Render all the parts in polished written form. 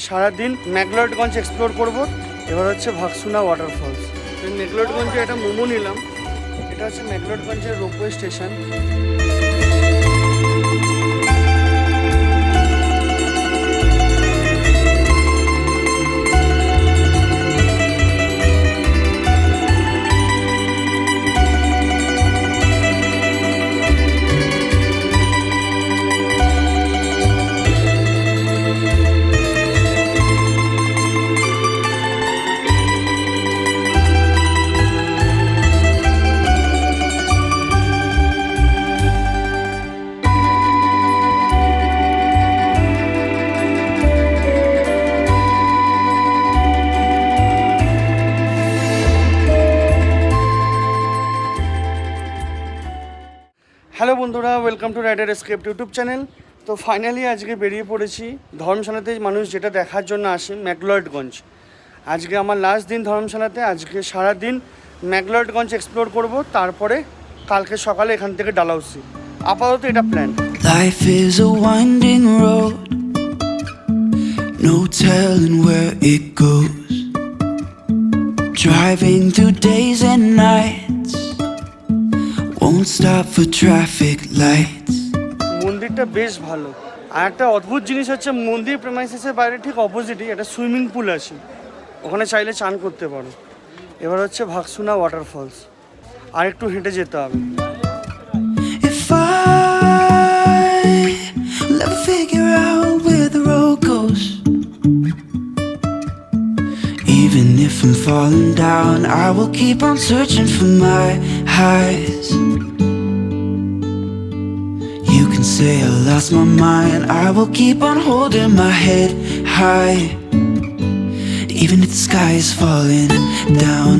সারাদিন ম্যাকলডগঞ্জ এক্সপ্লোর করব। এবার হচ্ছে ভাগসুনা ওয়াটারফলস। ম্যাকলডগঞ্জে একটা মোমো নিলাম। এটা হচ্ছে ম্যাকলডগঞ্জের রোপওয়ে স্টেশন। হ্যালো বন্ধুরা, ওয়েলকাম টু রাইডেরস্কেপ্ড ইউটিউব চ্যানেল। তো ফাইনালি আজকে বেরিয়ে পড়েছি ধর্মশালাতে। মানুষ যেটা দেখার জন্য আসে ম্যাকলডগঞ্জ। আজকে আমার লাস্ট দিন ধর্মশালাতে। আজকে সারাদিন ম্যাকলডগঞ্জ এক্সপ্লোর করব, তারপরে কালকে সকালে এখান থেকে ডালহাউসি। আপাতত এটা plan. Life is a winding road, no telling where it goes. Driving through days and nights, won't stop for traffic lights. মন্দিরটা বেশ ভালো। আর একটা অদ্ভুত জিনিস হচ্ছে, মন্দির প্রেমাইসেসের বাইরে ঠিক অপোজিটই একটা সুইমিং পুল আছে, ওখানে চাইলে চান করতে পারো। এবার হচ্ছে ভাগসুনা ওয়াটারফলস, আর একটু হেঁটে যেতে হবে। If I'll ever figure out where the road goes, even if I'm falling down, I will keep on searching for my highs. You can say I lost my mind, I will keep on holding my head high, even if the sky is falling down.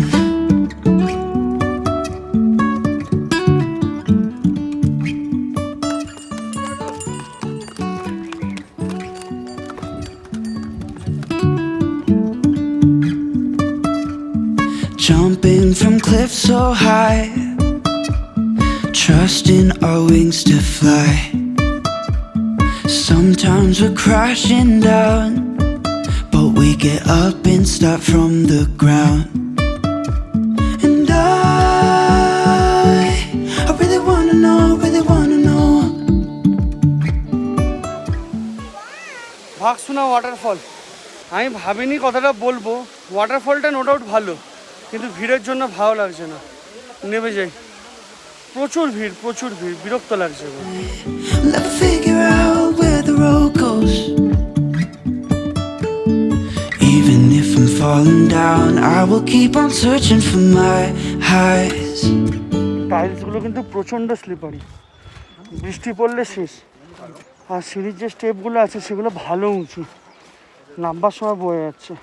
Jumping from cliffs so high, trusting our wings to fly. Sometimes we're crashing down, but we get up and start from the ground. And I really wanna know, Bhagsunag waterfall. আমি ভাবিনি কথাটা বলবো। ওয়াটারফলটা no doubt ভালো, কিন্তু ভিড়ের জন্য ভালো লাগছে না, নেমে যাই। প্রচুর ভিড়, বিরক্ত লাগছে। Let's figure out where the road goes. Even if I'm falling down, I will keep on searching for my highs. টাইলসগুলো কিন্তু প্রচণ্ড স্লিপারি, বৃষ্টি পড়লে শেষ। আর সিঁড়ির যে স্টেপগুলো আছে সেগুলো ভালো উঁচু, নামবার সময় বয়ে যাচ্ছে।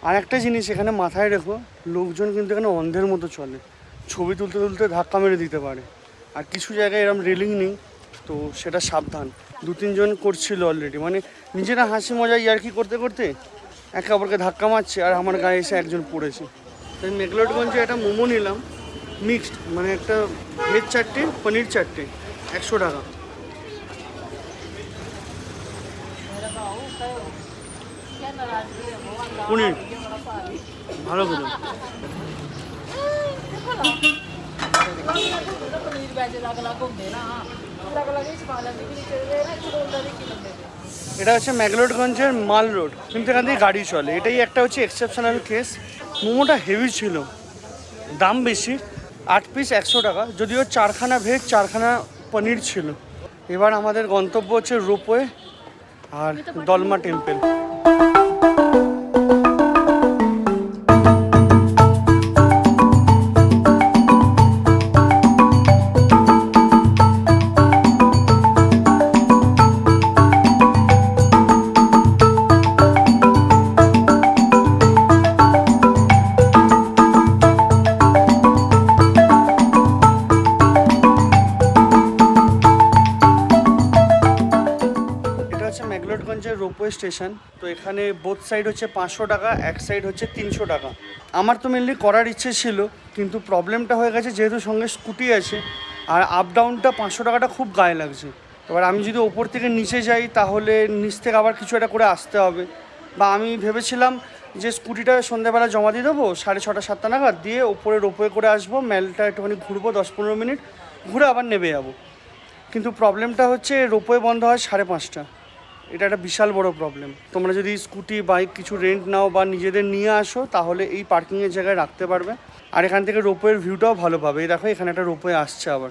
আর একটা জিনিস এখানে মাথায় রেখো, লোকজন কিন্তু এখানে অন্ধের মতো চলে, ছবি তুলতে তুলতে ধাক্কা মেরে দিতে পারে। আর কিছু জায়গায় এরকম রেলিং নেই, তো সেটা সাবধান। 2-3 জন করছিল অলরেডি, মানে নিজেরা হাসি মজা ইয়ার্কি করতে করতে একে অপরকে ধাক্কা মারছে, আর আমার গায়ে এসে একজন পড়েছে। তাই ম্যাকলডগঞ্জে একটা মোমো নিলাম, মিক্সড, মানে একটা ভেজ চারটে, পনির চারটে, 100 টাকা। পনির ভালো করে। এটা হচ্ছে ম্যাকলডগঞ্জের মাল রোড, কিন্তু এখান থেকে গাড়ি চলে। এটাই একটা হচ্ছে এক্সেপশনাল কেস। মোমোটা হেভি ছিল, দাম বেশি, 8 পিস 100 টাকা, যদিও 4খানা ভেজ 4খানা পনির ছিল। এবার আমাদের গন্তব্য হচ্ছে রোপওয়ে আর দলমা টেম্পল। ম্যাকলডগঞ্জের রোপওয়ে স্টেশন। তো এখানে বোথ সাইড হচ্ছে 500 টাকা, এক সাইড হচ্ছে 300 টাকা। আমার তো মেনলি করার ইচ্ছে ছিল, কিন্তু প্রবলেমটা হয়ে গেছে যেহেতু সঙ্গে স্কুটি আছে, আর আপ ডাউনটা 500 টাকাটা খুব গায়ে লাগছে। এবার আমি যদি ওপর থেকে নিচে যাই তাহলে নিচ থেকে আবার কিছু একটা করে আসতে হবে, বা আমি ভেবেছিলাম যে স্কুটিটা সন্ধ্যাবেলা জমা দিয়ে দেবো 6:30 7টা নাগাদ, দিয়ে ওপরে রোপওয়ে করে আসবো, মেলটা একটুখানি ঘুরবো 10-15 মিনিট, ঘুরে আবার নেমে যাবো। কিন্তু প্রবলেমটা হচ্ছে রোপওয়ে বন্ধ হয় 5:30। এটা একটা বিশাল বড় প্রবলেম। তোমরা যদি স্কুটি বাইক কিছু রেন্ট নাও বা নিজেদের নিয়ে আসো তাহলে এই পার্কিংয়ের জায়গায় রাখতে পারবে, আর এখান থেকে রোপওয়ের ভিউটাও ভালো পাবে। এই দেখো এখানে একটা রোপওয়ে আসছে আবার,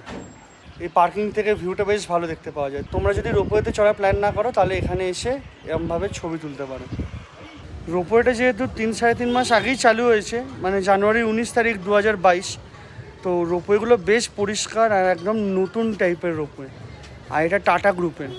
এই পার্কিং থেকে ভিউটা বেশ ভালো দেখতে পাওয়া যায়। তোমরা যদি রোপওয়েতে চড়ার প্ল্যান না করো তাহলে এখানে এসে এরমভাবে ছবি তুলতে পারো। রোপওয়েটা যেহেতু 3-3.5 মাস আগেই চালু হয়েছে, মানে জানুয়ারি 19 তারিখ 2022, তো রোপওয়েগুলো বেশ পরিষ্কার আর একদম নতুন টাইপের রোপওয়ে, আর এটা টাটা গ্রুপের।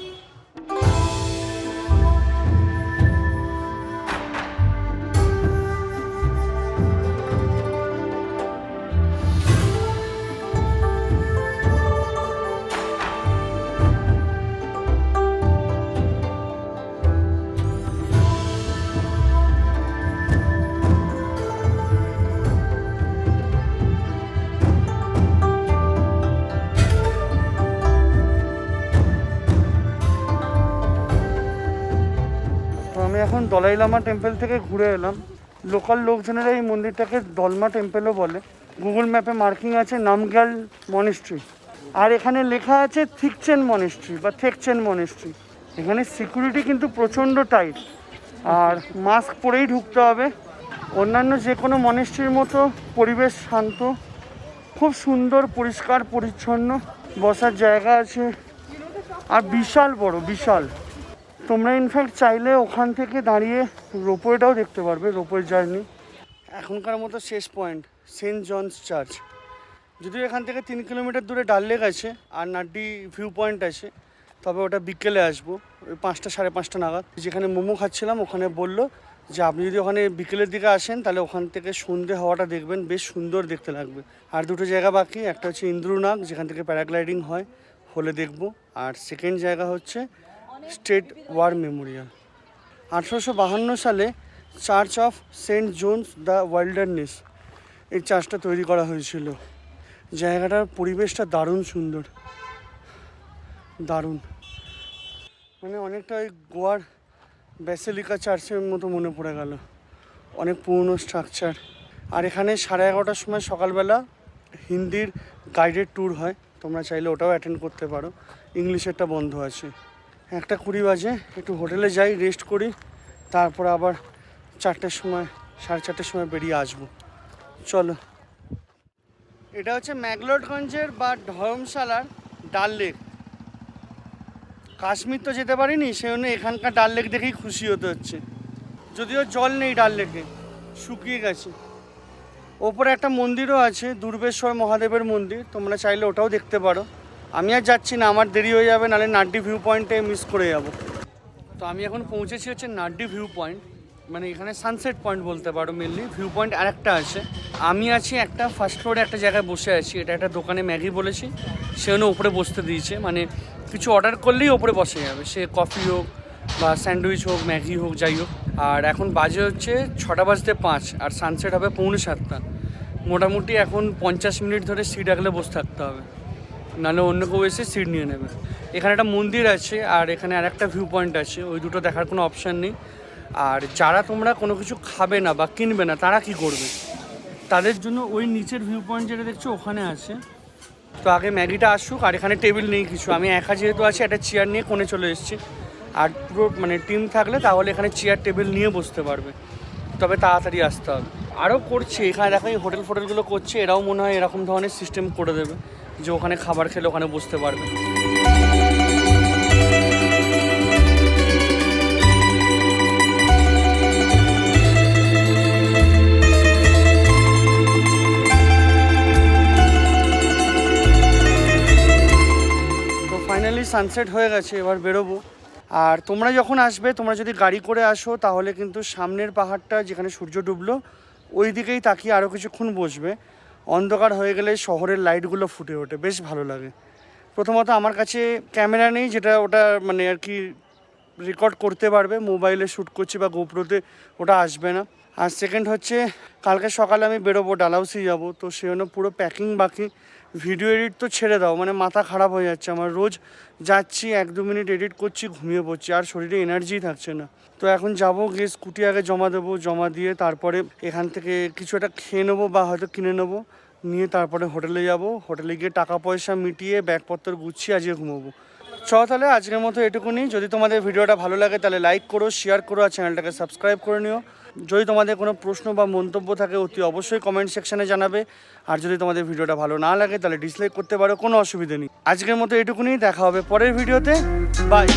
আমি এখন দলাই লামা টেম্পল থেকে ঘুরে এলাম। লোকাল লোকজনেরা এই মন্দিরটাকে দলমা টেম্পলও বলে। গুগল ম্যাপে মার্কিং আছে নামগ্যাল মনেস্ট্রি, আর এখানে লেখা আছে থিকচেন মনেস্ট্রি বা থেকচেন মনেস্ট্রি। এখানে সিকিউরিটি কিন্তু প্রচণ্ড টাইট, আর মাস্ক পরেই ঢুকতে হবে। অন্যান্য যে কোনো মনেস্ট্রির মতো পরিবেশ শান্ত, খুব সুন্দর, পরিষ্কার পরিচ্ছন্ন, বসার জায়গা আছে, আর বিশাল বড়, বিশাল। তোমরা ইনফ্যাক্ট চাইলে ওখান থেকে দাঁড়িয়ে রোপওয়েটাও দেখতে পারবে, রোপওয়ে জার্নি। এখনকার মতো শেষ পয়েন্ট সেন্ট জনস চার্চ। যদিও এখান থেকে 3 কিলোমিটার দূরে ডাল লেক আছে আর নাড্ডি ভিউ পয়েন্ট আছে, তবে ওটা বিকেলে আসবো, ওই 5টা 5:30 নাগাদ। যেখানে মোমো খাচ্ছিলাম ওখানে বললো যে আপনি যদি ওখানে বিকেলের দিকে আসেন তাহলে ওখান থেকে সন্ধ্যে হওয়াটা দেখবেন, বেশ সুন্দর দেখতে লাগবে। আর দুটো জায়গা বাকি, একটা হচ্ছে ইন্দ্রনাগ যেখান থেকে প্যারাগ্লাইডিং হয়, হলে দেখবো। আর সেকেন্ড জায়গা হচ্ছে স্টেট ওয়ার মেমোরিয়াল। 1852 সালে church of saint John's the wilderness, এই চার্চটা তৈরি করা হয়েছিল। জায়গাটার পরিবেশটা দারুণ সুন্দর, দারুণ, মানে অনেকটা ওই গোয়ার ব্যাসিলিকা চার্চের মতো মনে পড়ে গেল, অনেক পুরনো স্ট্রাকচার। আর এখানে 11:30টার সময় সকালবেলা হিন্দির গাইডেড ট্যুর হয়, তোমরা চাইলে ওটাও অ্যাটেন্ড করতে পারো। ইংলিশেরটা বন্ধ আছে। 1:20 বাজে, একটু হোটেলে যাই, রেস্ট করি, তারপর আবার 4টের সময় 4:30 সময় বেরিয়ে আসবো। চলো। এটা হচ্ছে ম্যাকলোডগঞ্জের বা ধর্মশালার ডাল লেক। কাশ্মীর তো যেতে পারিনি, সেই জন্য এখানকার ডাল লেক দেখেই খুশি হতে হচ্ছে। যদিও জল নেই ডাল লেকে, শুকিয়ে গেছে। ওপরে একটা মন্দিরও আছে, দুর্বেশ্বর মহাদেবের মন্দির, তোমরা চাইলে ওটাও দেখতে পারো। আমি আর যাচ্ছি না, আমার দেরি হয়ে যাবে, নাহলে নাড্ডি ভিউ পয়েন্টে মিস করে যাব। তো আমি এখন পৌঁছেছি হচ্ছে নাড্ডি ভিউ পয়েন্ট, মানে এখানে সানসেট পয়েন্ট বলতে পারো মেনলি। ভিউ পয়েন্ট আরেকটা আছে। আমি আছি একটা ফার্স্ট ফ্লোরে একটা জায়গায় বসে আছি, এটা একটা দোকানে ম্যাগি বলেছি, সে জন্য ওপরে বসতে দিয়েছে। মানে কিছু অর্ডার করলেই ওপরে বসে যাবে, সে কফি হোক বা স্যান্ডউইচ হোক, ম্যাগি হোক, যাই হোক। আর এখন বাজে হচ্ছে 6:05 আর সানসেট হবে 6:45। মোটামুটি এখন 50 মিনিট ধরে সিট আগলে বসে থাকতে হবে, নাহলে অন্য কেউ এসে সিট নিয়ে নেবে। এখানে একটা মন্দির আছে আর এখানে আর একটা ভিউ পয়েন্ট আছে, ওই দুটো দেখার কোনো অপশান নেই। আর যারা তোমরা কোনো কিছু খাবে না বা কিনবে না তারা কি করবে, তাদের জন্য ওই নিচের ভিউ পয়েন্ট যেটা দেখছো ওখানে আছে। তো আগে ম্যাগিটা আসুক। আর এখানে টেবিল নেই কিছু, আমি একা যেহেতু আছি একটা চেয়ার নিয়ে কোণে চলে এসেছি। আর পুরো মানে টিম থাকলে তাহলে এখানে চেয়ার টেবিল নিয়ে বসতে পারবে, তবে তাড়াতাড়ি আসতে হবে। আরও করছে এখানে, দেখো এই হোটেল ফোটেলগুলো করছে, এরাও মনে হয় এরকম ধরনের সিস্টেম করে দেবে যে ওখানে খাবার খেলে ওখানে বসতে পারবে। তো ফাইনালি সানসেট হয়ে গেছে, এবার বেরোবো। আর তোমরা যখন আসবে, তোমরা যদি গাড়ি করে আসো তাহলে কিন্তু সামনের পাহাড়টা যেখানে সূর্য ডুবলো ওই দিকেই তাকিয়ে আরও কিছুক্ষণ বসবে। অন্ধকার হয়ে গেলে শহরের লাইটগুলো ফুটে ওঠে, বেশ ভালো লাগে। প্রথমত আমার কাছে ক্যামেরা নেই যেটা ওটা মানে আর কি রেকর্ড করতে পারবে, মোবাইলে শ্যুট করছি বা গোপ্রোতে ওটা আসবে না। আর সেকেন্ড হচ্ছে কালকে সকালে আমি বেরোবো, ডালহাউসি যাব, তো সেই জন্য পুরো প্যাকিং বাকি। ভিডিও এডিট তো ছেড়ে দাও, মানে মাথা খারাপ হয়ে যাচ্ছে আমার। রোজ যাচ্ছি 1-2 মিনিট এডিট করছি, ঘুমিয়ে পড়ছি, আর শরীরে এনার্জি থাকছে না। তো এখন যাবো, গিয়ে স্কুটি আগে জমা দেবো, জমা দিয়ে তারপরে এখান থেকে কিছু একটা খেয়ে নেবো বা হয়তো কিনে নেবো, নিয়ে তারপরে হোটেলে যাব। হোটেলে গিয়ে টাকা পয়সা মিটিয়ে ব্যাগপত্র গুছিয়ে আজকে ঘুমোবো। তাহলে আজকের মতো এটুকুনি। যদি তোমাদের ভিডিওটা ভালো লাগে তাহলে লাইক করো, শেয়ার করো, আর চ্যানেলটাকে সাবস্ক্রাইব করে নিও। যদি তোমাদের কোনো প্রশ্ন বা মন্তব্য থাকে অতি অবশ্যই কমেন্ট সেকশানে জানাবে। আর যদি তোমাদের ভিডিওটা ভালো না লাগে তাহলে ডিসলাইক করতে পারো, কোনো অসুবিধা নেই। আজকের মতো এটুকুনি, দেখা হবে পরের ভিডিওতে। বাই।